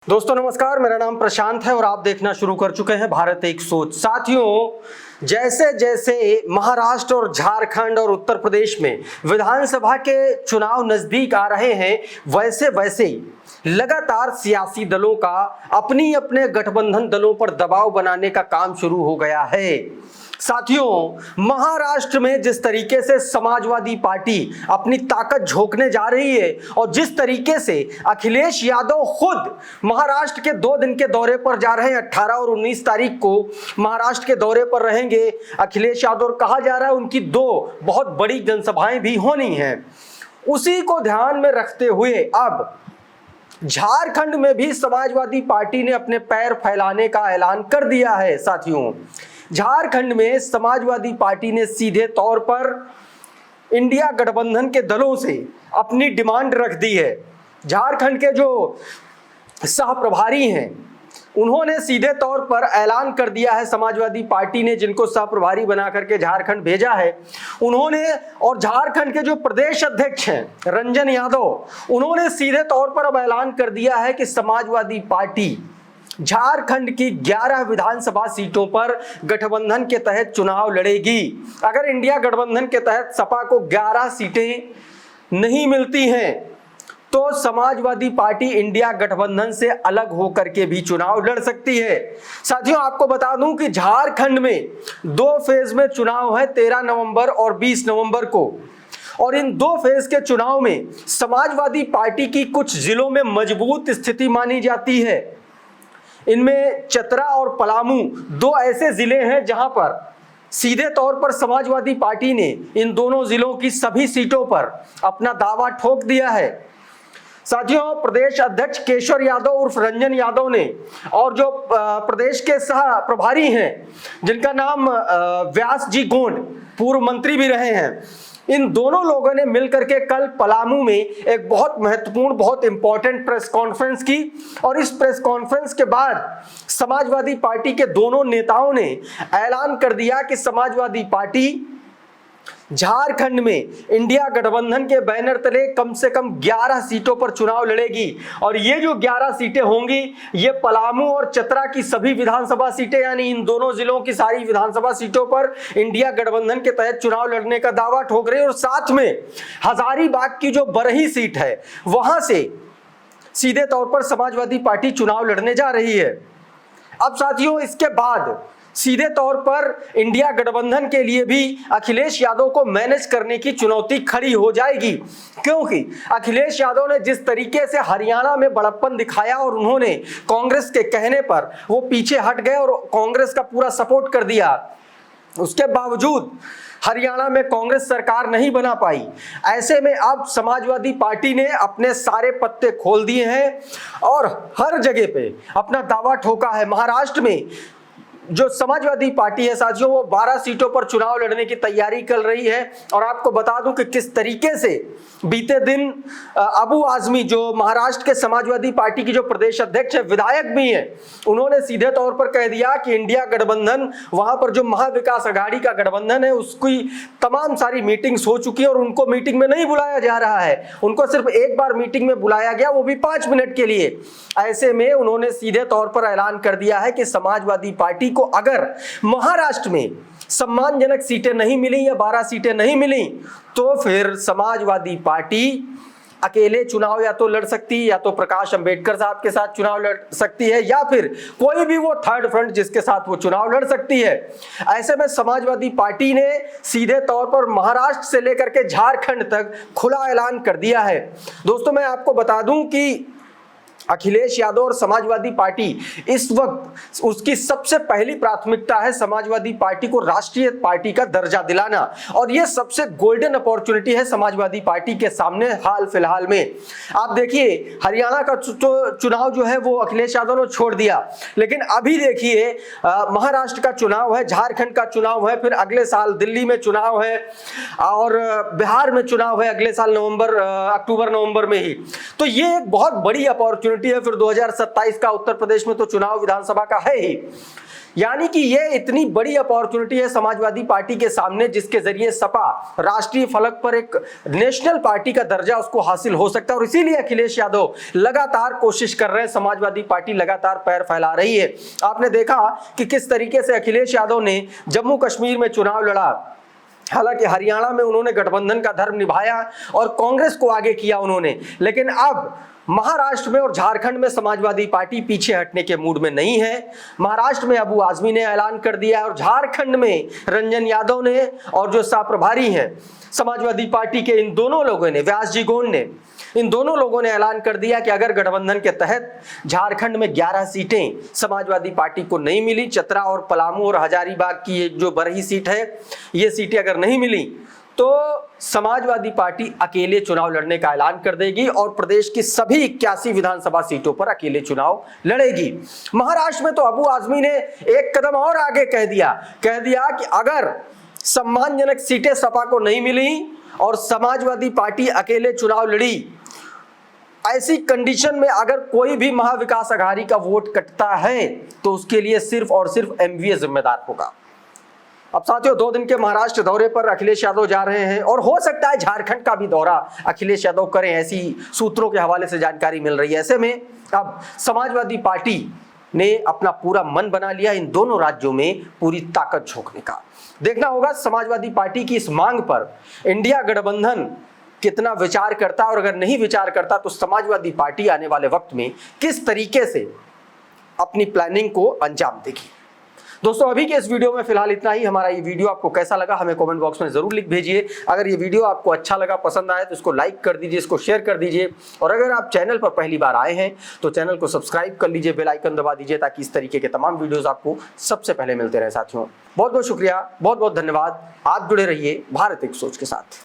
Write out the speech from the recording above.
दोस्तों नमस्कार, मेरा नाम प्रशांत है और आप देखना शुरू कर चुके हैं भारत एक सोच। साथियों, जैसे जैसे महाराष्ट्र और झारखंड और उत्तर प्रदेश में विधानसभा के चुनाव नजदीक आ रहे हैं, वैसे वैसे लगातार सियासी दलों का अपनी अपने गठबंधन दलों पर दबाव बनाने का काम शुरू हो गया है। साथियों, महाराष्ट्र में जिस तरीके से समाजवादी पार्टी अपनी ताकत झोंकने जा रही है और जिस तरीके से अखिलेश यादव खुद महाराष्ट्र के 2 दिन के दौरे पर जा रहे हैं, 18 और 19 तारीख को महाराष्ट्र के दौरे पर रहेंगे अखिलेश यादव। कहा जा रहा है उनकी 2 बहुत बड़ी जनसभाएं भी होनी हैं। उसी को ध्यान में रखते हुए अब झारखंड में भी समाजवादी पार्टी ने अपने पैर फैलाने का ऐलान कर दिया है। साथियों, झारखंड में समाजवादी पार्टी ने सीधे तौर पर इंडिया गठबंधन के दलों से अपनी डिमांड रख दी है। झारखंड के जो सह प्रभारी हैं उन्होंने सीधे तौर पर ऐलान कर दिया है, समाजवादी पार्टी ने जिनको सह प्रभारी बना करके झारखंड भेजा है उन्होंने, और झारखंड के जो प्रदेश अध्यक्ष हैं रंजन यादव, उन्होंने सीधे तौर पर अब ऐलान कर दिया है कि समाजवादी पार्टी झारखंड की 11 विधानसभा सीटों पर गठबंधन के तहत चुनाव लड़ेगी। अगर इंडिया गठबंधन के तहत सपा को 11 सीटें नहीं मिलती हैं तो समाजवादी पार्टी इंडिया गठबंधन से अलग होकर के भी चुनाव लड़ सकती है। साथियों, आपको बता दूं कि झारखंड में 2 फेज में चुनाव है, 13 नवंबर और 20 नवंबर को, और इन 2 फेज के चुनाव में समाजवादी पार्टी की कुछ जिलों में मजबूत स्थिति मानी जाती है। इनमें चतरा और पलामू 2 ऐसे जिले हैं जहां पर सीधे तौर पर समाजवादी पार्टी ने इन दोनों जिलों की सभी सीटों पर अपना दावा ठोक दिया है। साथियों, प्रदेश अध्यक्ष केशव यादव उर्फ रंजन यादव ने और जो प्रदेश के सह प्रभारी हैं जिनका नाम व्यास जी गोंड, पूर्व मंत्री भी रहे हैं, इन दोनों लोगों ने मिलकर के कल पलामू में एक बहुत महत्वपूर्ण, बहुत इंपॉर्टेंट प्रेस कॉन्फ्रेंस की। और इस प्रेस कॉन्फ्रेंस के बाद समाजवादी पार्टी के दोनों नेताओं ने ऐलान कर दिया कि समाजवादी पार्टी झारखंड में इंडिया गठबंधन के बैनर तले कम से कम 11 सीटों पर चुनाव लड़ेगी। और ये जो 11 सीटें होंगी ये पलामू और चतरा की सभी विधानसभा सीटें, यानी इन दोनों जिलों की सारी विधानसभा सीटों पर इंडिया गठबंधन के तहत चुनाव लड़ने का दावा ठोक रही है। और साथ में हजारीबाग की जो बरही सीट है वहां से सीधे तौर पर समाजवादी पार्टी चुनाव लड़ने जा रही है। अब साथियों, इसके बाद सीधे तौर पर इंडिया गठबंधन के लिए भी अखिलेश यादव को मैनेज करने की चुनौती खड़ी हो जाएगी, क्योंकि अखिलेश यादव ने जिस तरीके से हरियाणा में बड़प्पन दिखाया और उन्होंने कांग्रेस के कहने पर वो पीछे हट गए और कांग्रेस का पूरा सपोर्ट कर दिया, उसके बावजूद हरियाणा में कांग्रेस सरकार नहीं बना पाई। ऐसे में अब समाजवादी पार्टी ने अपने सारे पत्ते खोल दिए हैं और हर जगह पे अपना दावा ठोका है। महाराष्ट्र में जो समाजवादी पार्टी है साथियों, वो 12 सीटों पर चुनाव लड़ने की तैयारी कर रही है। और आपको बता दूं कि किस तरीके से बीते दिन अबू आजमी, जो महाराष्ट्र के समाजवादी पार्टी की जो प्रदेश अध्यक्ष है, विधायक भी हैं, उन्होंने सीधे तौर पर कह दिया कि इंडिया गठबंधन, वहां पर जो महाविकास आघाड़ी का गठबंधन है उसकी तमाम सारी मीटिंग्स हो चुकी है और उनको मीटिंग में नहीं बुलाया जा रहा है। उनको सिर्फ एक बार मीटिंग में बुलाया गया, वो भी 5 मिनट के लिए। ऐसे में उन्होंने सीधे तौर पर ऐलान कर दिया है कि समाजवादी पार्टी को अगर महाराष्ट्र में सम्मानजनक सीटें नहीं मिली या 12 सीटें नहीं मिली तो फिर समाजवादी पार्टी अकेले चुनाव या तो लड़ सकती है, या तो प्रकाश अंबेडकर साहब के साथ चुनाव लड़ सकती है, या फिर कोई भी वो थर्ड फ्रंट जिसके साथ वो चुनाव लड़ सकती है। ऐसे में समाजवादी पार्टी ने सीधे तौर पर महाराष्ट्र से लेकर के झारखंड तक खुला ऐलान कर दिया है। दोस्तों, मैं आपको बता दूं कि अखिलेश यादव और समाजवादी पार्टी इस वक्त उसकी सबसे पहली प्राथमिकता है समाजवादी पार्टी को राष्ट्रीय पार्टी का दर्जा दिलाना, और यह सबसे गोल्डन अपॉर्चुनिटी है समाजवादी पार्टी के सामने हाल फिलहाल में। आप देखिए, हरियाणा का चुनाव जो है वो अखिलेश यादव ने छोड़ दिया, लेकिन अभी देखिए महाराष्ट्र का चुनाव है, झारखंड का चुनाव है, फिर अगले साल दिल्ली में चुनाव है और बिहार में चुनाव है अगले साल अक्टूबर नवंबर में ही। तो ये एक बहुत बड़ी अपॉर्चुनिटी है। फिर 2027 का उत्तर प्रदेश में तो चुनाव विधानसभा का है ही। यानी कि ये इतनी बड़ी अपॉर्चुनिटी है समाजवादी पार्टी के सामने, जिसके जरिए सपा राष्ट्रीय फलक पर एक नेशनल पार्टी का दर्जा उसको हासिल हो सकता है। और इसीलिए अखिलेश यादव लगातार कोशिश कर रहे हैं, समाजवादी पार्टी लगातार पैर फैला रही है। आपने देखा कि किस तरीके से अखिलेश यादव ने जम्मू कश्मीर में चुनाव लड़ा, हालांकि हरियाणा में उन्होंने गठबंधन का धर्म निभाया और कांग्रेस को आगे किया उन्होंने, लेकिन अब महाराष्ट्र में और झारखंड में समाजवादी पार्टी पीछे हटने के मूड में नहीं है। महाराष्ट्र में अबू आजमी ने ऐलान कर दिया और झारखंड में रंजन यादव ने और जो सह प्रभारी हैं समाजवादी पार्टी के इन दोनों लोगों ने, व्यास जी गोंड ने, इन दोनों लोगों ने ऐलान कर दिया कि अगर गठबंधन के तहत झारखंड में 11 सीटें समाजवादी पार्टी को नहीं मिली, चतरा और पलामू और हजारीबाग की जो बरही सीट है, ये सीटें अगर नहीं मिली तो समाजवादी पार्टी अकेले चुनाव लड़ने का ऐलान कर देगी और प्रदेश की सभी 81 विधानसभा सीटों पर अकेले चुनाव लड़ेगी। महाराष्ट्र में तो अबू आजमी ने एक कदम और आगे कह दिया कि अगर सम्मानजनक सीटें सपा को नहीं मिली और समाजवादी पार्टी अकेले चुनाव लड़ी, ऐसी कंडीशन में अगर कोई भी महाविकास अघाड़ी का वोट कटता है तो उसके लिए सिर्फ और सिर्फ एमवीए जिम्मेदार होगा। अब साथियों, 2 दिन के महाराष्ट्र दौरे पर अखिलेश यादव जा रहे हैं और हो सकता है झारखंड का भी दौरा अखिलेश यादव करें, ऐसी सूत्रों के हवाले से जानकारी मिल रही है। ऐसे में अब समाजवादी पार्टी ने अपना पूरा मन बना लिया इन दोनों राज्यों में पूरी ताकत झोंकने का। देखना होगा समाजवादी पार्टी की इस मांग पर इंडिया गठबंधन कितना विचार करता है, और अगर नहीं विचार करता तो समाजवादी पार्टी आने वाले वक्त में किस तरीके से अपनी प्लानिंग को अंजाम देगी। दोस्तों, अभी के इस वीडियो में फिलहाल इतना ही। हमारा ये वीडियो आपको कैसा लगा हमें कमेंट बॉक्स में जरूर लिख भेजिए। अगर ये वीडियो आपको अच्छा लगा, पसंद आया तो इसको लाइक कर दीजिए, इसको शेयर कर दीजिए, और अगर आप चैनल पर पहली बार आए हैं तो चैनल को सब्सक्राइब कर लीजिए, बेल आइकन दबा दीजिए ताकि इस तरीके के तमाम वीडियोस आपको सबसे पहले मिलते रहे। साथियों, बहुत बहुत शुक्रिया, बहुत बहुत धन्यवाद। आप जुड़े रहिए भारत एक सोच के साथ।